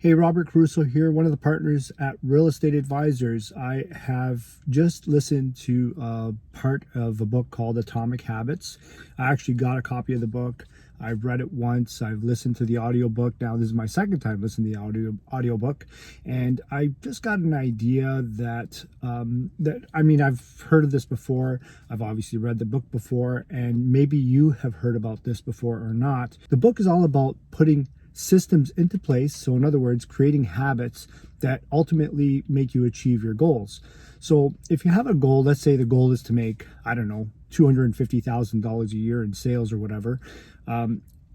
Hey, Robert Caruso here, one of the partners at Real Estate Advisors. I have just listened to part of a book called Atomic Habits. I actually got a copy of the book. I've read it once. I've listened to the audiobook. Now this is my second time listening to the audiobook. And I just got an idea that, I've heard of this before. I've obviously read the book before, and maybe you have heard about this before or not. The book is all about putting systems into place. So in other words, creating habits that ultimately make you achieve your goals. So if you have a goal, let's say the goal is to make, I don't know, $250,000 a year in sales or whatever,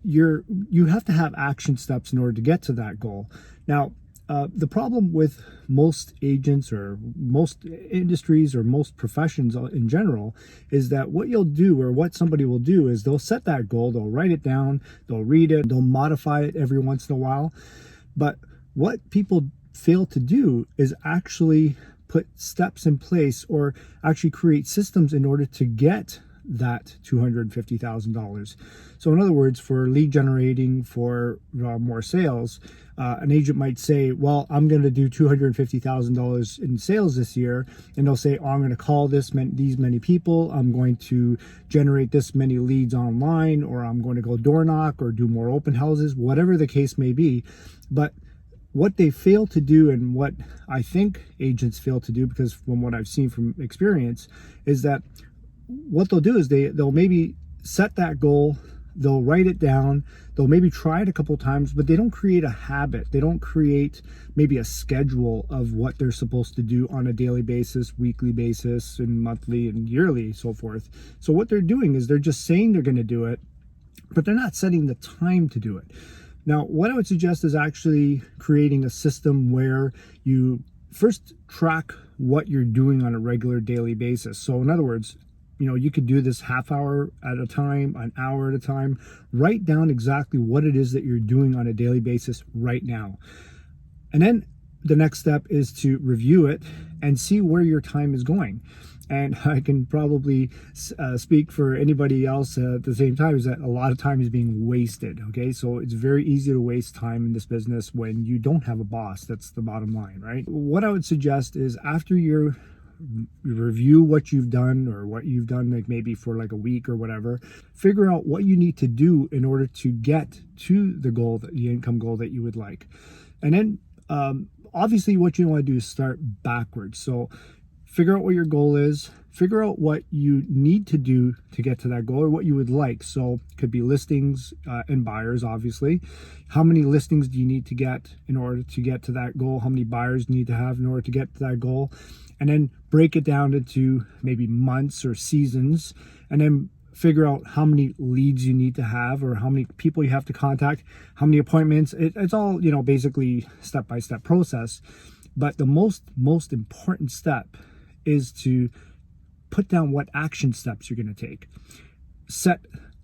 you have to have action steps in order to get to that goal. Now, the problem with most agents or most industries or most professions in general is that what you'll do, or what somebody will do, is they'll set that goal, they'll write it down, they'll read it, they'll modify it every once in a while. But what people fail to do is actually put steps in place or actually create systems in order to get that $250,000. So in other words, for lead generating, for more sales, an agent might say, well, I'm going to do $250,000 in sales this year. And they'll say, oh, I'm going to call these many people. I'm going to generate this many leads online, or I'm going to go door knock or do more open houses, whatever the case may be. But what they fail to do, and what I think agents fail to do, because from what I've seen from experience, is that what they'll do is they'll maybe set that goal, they'll write it down, they'll maybe try it a couple times, but they don't create a habit. They don't create maybe a schedule of what they're supposed to do on a daily basis, weekly basis, and monthly and yearly, so forth. So what they're doing is they're just saying they're going to do it, but they're not setting the time to do it. Now, what I would suggest is actually creating a system where you first track what you're doing on a regular daily basis. So in other words, you could do this half hour at a time, an hour at a time. Write down exactly what it is that you're doing on a daily basis right now. And then the next step is to review it and see where your time is going. And I can probably speak for anybody else at the same time, is that a lot of time is being wasted. Okay, so it's very easy to waste time in this business when you don't have a boss. That's the bottom line, right? What I would suggest is, after you review what you've done, or what you've done, like maybe for like a week or whatever, figure out what you need to do in order to get to the goal, the income goal that you would like. And then obviously what you want to do is start backwards. So figure out what your goal is, figure out what you need to do to get to that goal, or what you would like. So it could be listings and buyers, obviously. How many listings do you need to get in order to get to that goal? How many buyers do you need to have in order to get to that goal? And then break it down into maybe months or seasons, and then figure out how many leads you need to have, or how many people you have to contact, how many appointments. It's all, basically step-by-step process. But the most important step is to put down what action steps you're going to take. Set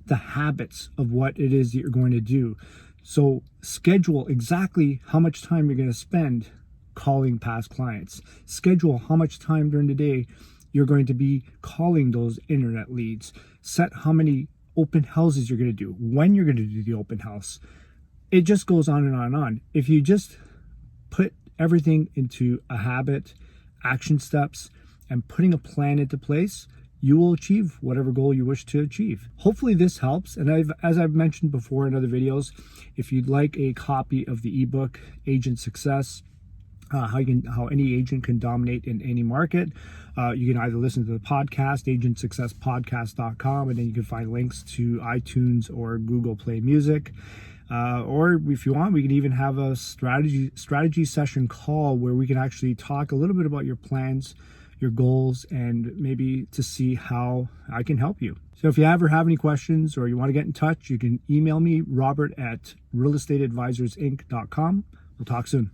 the habits of what it is that you're going to do. So schedule exactly how much time you're going to spend calling past clients. Schedule how much time during the day you're going to be calling those internet leads. Set how many open houses you're going to do, when you're going to do the open house. It just goes on and on and on. If you just put everything into a habit, action steps, and putting a plan into place, you will achieve whatever goal you wish to achieve. Hopefully this helps. And as I've mentioned before in other videos, if you'd like a copy of the ebook, Agent Success, how any agent can dominate in any market, you can either listen to the podcast, agentsuccesspodcast.com, and then you can find links to iTunes or Google Play Music. Or if you want, we can even have a strategy session call where we can actually talk a little bit about your plans, your goals, and maybe to see how I can help you. So if you ever have any questions, or you want to get in touch, you can email me, Robert at realestateadvisorsinc.com. We'll talk soon.